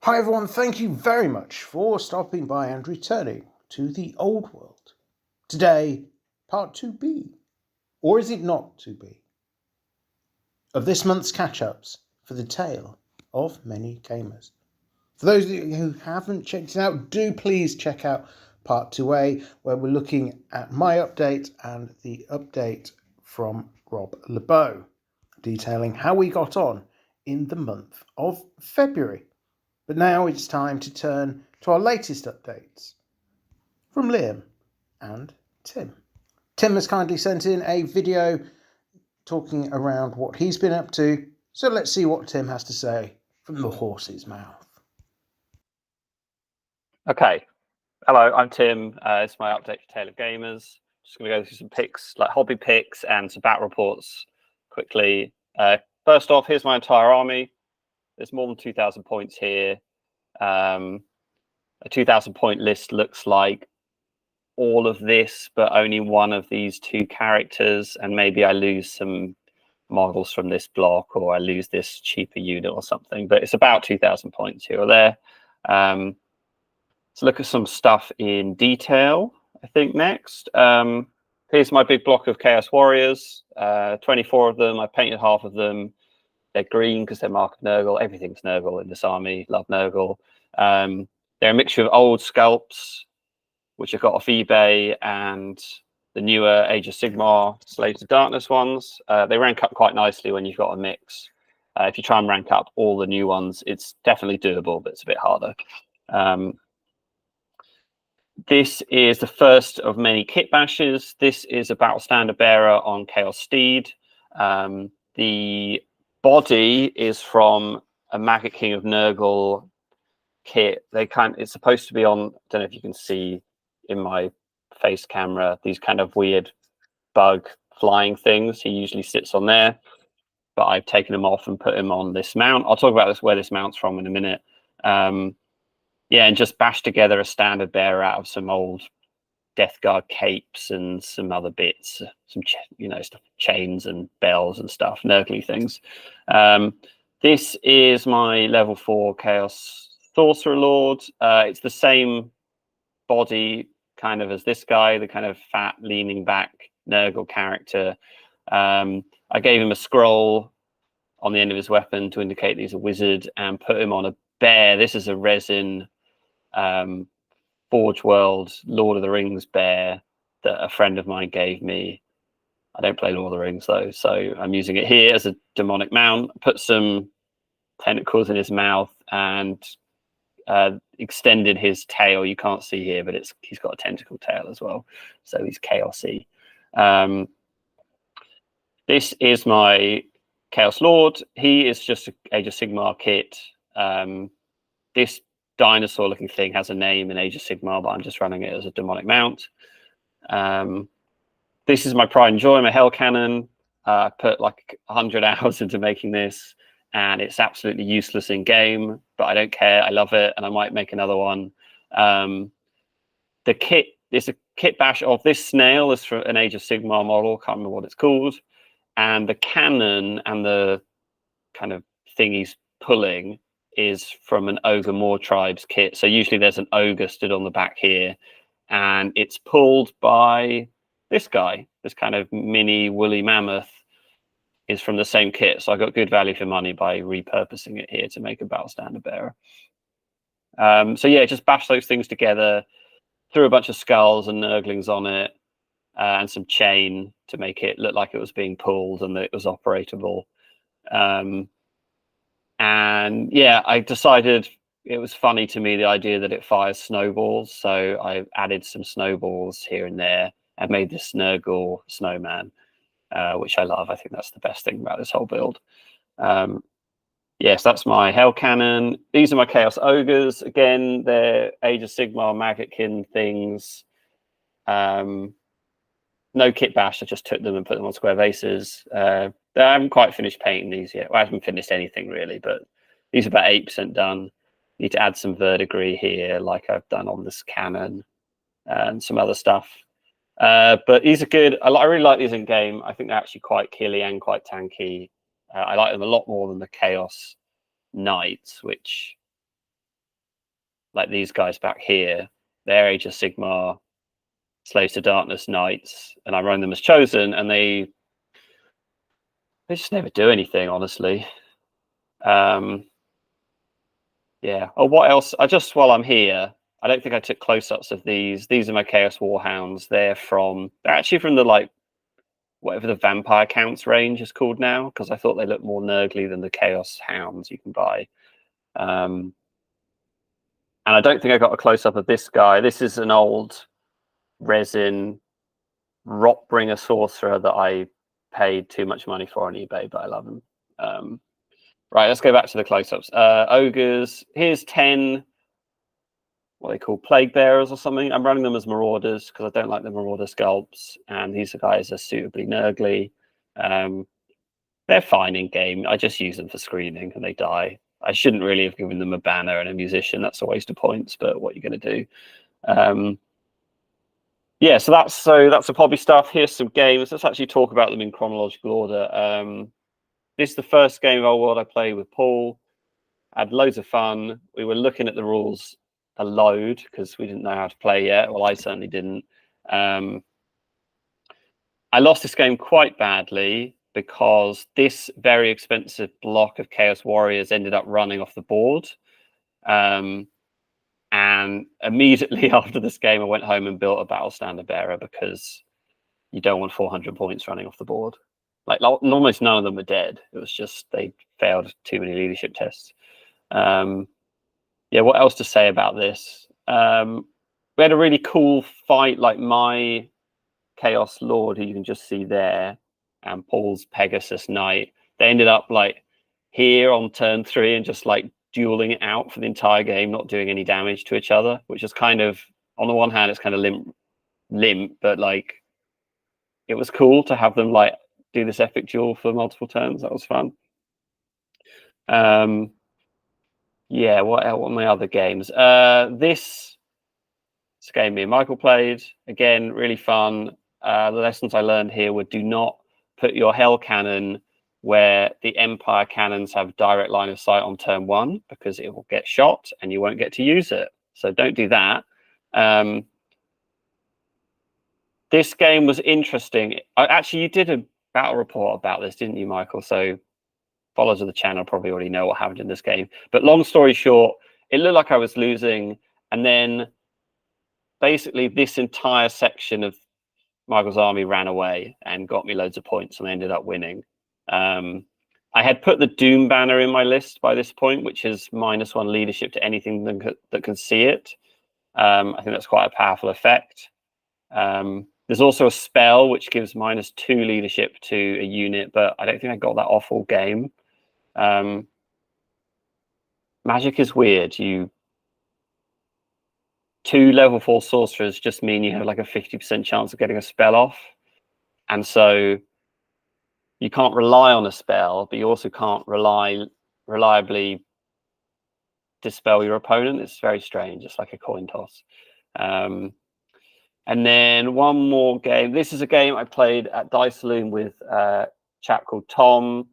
Hi everyone, thank you very much for stopping by and returning to the old world. Today, part 2B, or is it not 2B, of this month's catch-ups for the tale of many gamers. For those of you who haven't checked it out, do please check out part 2A, where we're looking at my update and the update from Rob LeBeau, detailing how we got on in the month of February. But now it's time to turn to our latest updates from Liam and Tim. Tim has kindly sent in a video talking around what he's been up to, so let's see what Tim has to say from the horse's mouth. Okay, hello, I'm Tim. It's my update for Tale of Gamers. Just going to go through some picks, like hobby picks and some bat reports quickly. First off, here's my entire army. There's more than 2,000 points here. A 2,000 point list looks like all of this, but only one of these two characters, and maybe I lose some models from this block, or I lose this cheaper unit or something, but it's about 2,000 points here or there. Let's look at some stuff in detail, I think, next. Here's my big block of Chaos Warriors, 24 of them. I painted half of them. They're green because they're Mark of Nurgle. Everything's Nurgle in this army. Love Nurgle. They're a mixture of old sculpts, which I got off eBay, and the newer Age of Sigmar Slaves of Darkness ones. They rank up quite nicely when you've got a mix. If you try and rank up all the new ones, it's definitely doable, but it's a bit harder. This is the first of many kit bashes. This is a Battle Standard Bearer on Chaos Steed. The body is from a Maggot King of Nurgle kit. It's supposed to be on, I don't know if you can see in my face camera, these kind of weird bug flying things. He usually sits on there, but I've taken him off and put him on this mount. I'll talk about this, where this mount's from, in a minute. Yeah, and just bash together a standard bearer out of some old Death Guard capes and some other bits, some stuff, chains and bells and stuff, nurgly things. This is my level 4 Chaos Sorcerer Lord. It's the same body kind of as this guy, the kind of fat, leaning back Nurgle character. I gave him a scroll on the end of his weapon to indicate that he's a wizard, and put him on a bear. This is a resin Forge World Lord of the Rings bear that a friend of mine gave me. I don't play Lord of the Rings though, so I'm using it here as a demonic mount. Put some tentacles in his mouth and extended his tail. You can't see here, but he's got a tentacle tail as well, so he's chaosy. This is my Chaos Lord. He is just an Age of Sigmar kit. This dinosaur looking thing has a name in Age of Sigmar, but I'm just running it as a demonic mount. This is my pride and joy, my Hell Cannon. I put like 100 hours into making this, and it's absolutely useless in game, but I don't care. I love it, and I might make another one. The kit is a kit bash of this snail. Is for an Age of Sigmar model. Can't remember what it's called. And the cannon and the kind of thing he's pulling is from an Ogre Moor Tribes kit. So usually there's an ogre stood on the back here, and it's pulled by this guy. This kind of mini woolly mammoth is from the same kit. So I got good value for money by repurposing it here to make a Battle Standard Bearer. So yeah, just bash those things together, threw a bunch of skulls and nurglings on it, and some chain to make it look like it was being pulled and that it was operatable. And yeah, I decided it was funny to me, the idea that it fires snowballs. So I added some snowballs here and there and made this Nurgle snowman, which I love. I think that's the best thing about this whole build. Yes, that's my Hell Cannon. These are my Chaos Ogres. Again, they're Age of Sigmar Maggotkin things. No kit bash, I just took them and put them on square bases. I haven't quite finished painting these yet. Well, I haven't finished anything really, but these are about 8% done. Need to add some verdigris here, like I've done on this cannon and some other stuff. But these are good. I really like these in game. I think they're actually quite killy and quite tanky. I like them a lot more than the Chaos Knights, which like these guys back here, they're Age of Sigmar, Slaves to Darkness Knights, and I run them as Chosen, and they just never do anything, honestly. Yeah. Oh, what else? While I'm here, I don't think I took close-ups of these. These are my Chaos Warhounds. They're actually from the like whatever the Vampire Counts range is called now, because I thought they looked more nurgly than the Chaos Hounds you can buy. And I don't think I got a close-up of this guy. This is an old resin Rotbringer Sorcerer that I paid too much money for on eBay, but I love him. Right, let's go back to the close-ups. Ogres. Here's 10 what they call Plague Bearers or something. I'm running them as Marauders because I don't like the Marauder sculpts, and these guys are suitably nurgly. They're fine in game. I just use them for screening, and they die. I shouldn't really have given them a banner and a musician. That's a waste of points, but what are you going to do? Yeah, so that's the hobby stuff. Here's some games. Let's actually talk about them in chronological order. This is the first game of Old World I played with Paul. I had loads of fun. We were looking at the rules a load because we didn't know how to play yet. Well, I certainly didn't. I lost this game quite badly because this very expensive block of Chaos Warriors ended up running off the board. And immediately after this game, I went home and built a Battle Standard Bearer because you don't want 400 points running off the board. Like almost none of them were dead. It was just they failed too many leadership tests. Yeah, what else to say about this? We had a really cool fight, like my Chaos Lord, who you can just see there, and Paul's Pegasus Knight. They ended up like here on turn 3 and just like dueling it out for the entire game, not doing any damage to each other, which is kind of, on the one hand, it's kind of limp, but like it was cool to have them like do this epic duel for multiple turns. That was fun. Yeah, what are my other games? This game me and Michael played. Again, really fun. The lessons I learned here were do not put your Hell Cannon where the Empire cannons have direct line of sight on turn 1 because it will get shot and you won't get to use it. So don't do that. This game was interesting. Actually, you did a battle report about this, didn't you, Michael? So followers of the channel probably already know what happened in this game. But long story short, it looked like I was losing. And then basically this entire section of Michael's army ran away and got me loads of points, and I ended up winning. I had put the Doom banner in my list by this point, which is -1 leadership to anything that can see it. I think that's quite a powerful effect. There's also a spell which gives -2 leadership to a unit, but I don't think I got that off all game. Magic is weird. 2 level 4 sorcerers just mean you have like a 50% chance of getting a spell off. And so you can't rely on a spell, but you also can't reliably dispel your opponent. It's very strange. It's like a coin toss. And then one more game. This is a game I played at Dice Saloon with a chap called Tom.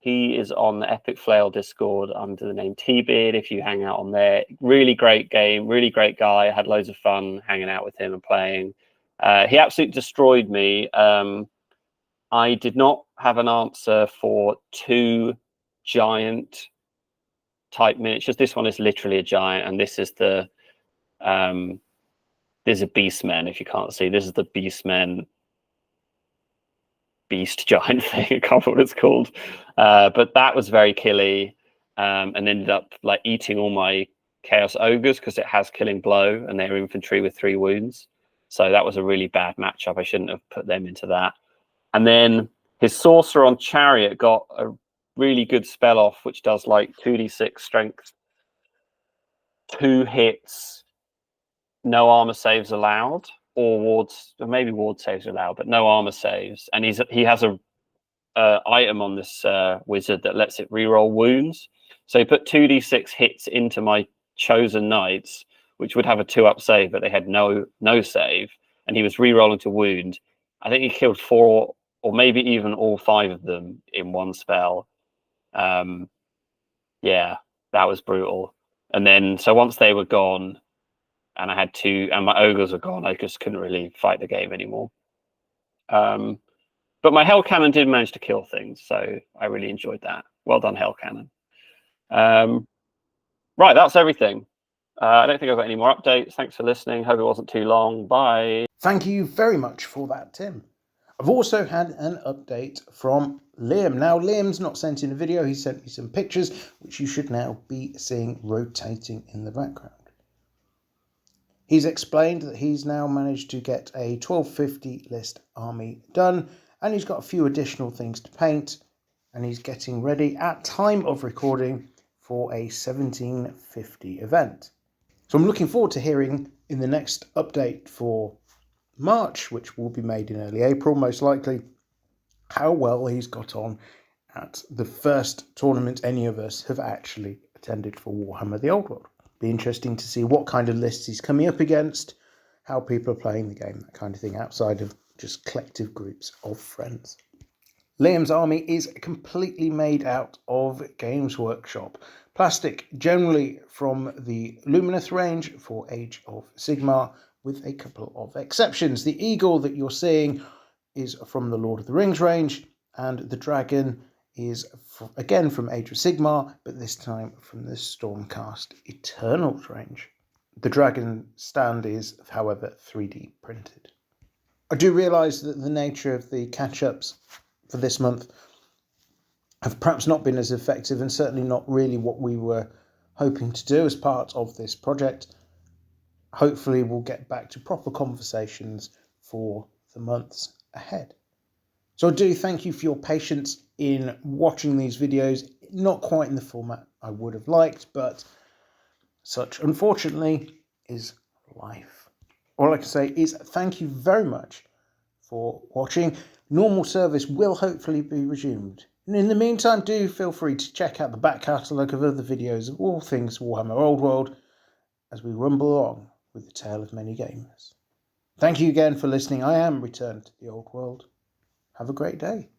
He is on the Epic Flail Discord under the name T-Beard if you hang out on there. Really great game, really great guy. I had loads of fun hanging out with him and playing. He absolutely destroyed me. I did not have an answer for 2 giant type miniatures. This one is literally a giant, and this is the there's a Beastmen, if you can't see. This is the Beastmen beast giant thing. I can't remember what it's called. But that was very killy, and ended up like eating all my Chaos Ogres because it has Killing Blow, and they're infantry with 3 wounds. So that was a really bad matchup. I shouldn't have put them into that. And then his Sorcerer on Chariot got a really good spell off, which does like 2d6 strength, 2 hits, no armor saves allowed, or wards, or maybe ward saves allowed, but no armor saves. And he has a item on this wizard that lets it reroll wounds. So he put 2d6 hits into my Chosen Knights, which would have a 2-up save, but they had no save, and he was rerolling to wound. I think he killed 4 or maybe even all 5 of them in one spell. Yeah, that was brutal. And then, so once they were gone, and my ogres were gone, I just couldn't really fight the game anymore. But my Hell Cannon did manage to kill things, so I really enjoyed that. Well done, Hell Cannon. Right, that's everything. I don't think I've got any more updates. Thanks for listening. Hope it wasn't too long. Bye. Thank you very much for that, Tim. I've also had an update from Liam. Now, Liam's not sent in a video. He sent me some pictures, which you should now be seeing rotating in the background. He's explained that he's now managed to get a 1250 list army done, and he's got a few additional things to paint, and he's getting ready at time of recording for a 1750 event. So I'm looking forward to hearing in the next update for March, which will be made in early April most likely, how well he's got on at the first tournament any of us have actually attended for Warhammer the Old World. Be interesting to see what kind of lists he's coming up against, how people are playing the game, that kind of thing, outside of just collective groups of friends. Liam's army is completely made out of Games Workshop plastic, generally from the Lumineth range for Age of Sigmar, with a couple of exceptions. The eagle that you're seeing is from the Lord of the Rings range, and the dragon is again from Age of Sigmar, but this time from the Stormcast Eternals range. The dragon stand is, however, 3D printed. I do realise that the nature of the catch-ups for this month have perhaps not been as effective, and certainly not really what we were hoping to do as part of this project. Hopefully we'll get back to proper conversations for the months ahead. So I do thank you for your patience in watching these videos. Not quite in the format I would have liked, but such, unfortunately, is life. All I can say is thank you very much for watching. Normal service will hopefully be resumed. And in the meantime, do feel free to check out the back catalogue of other videos of all things Warhammer Old World as we rumble along with the tale of many gamers. Thank you again for listening. I am Return to the Old World. Have a great day.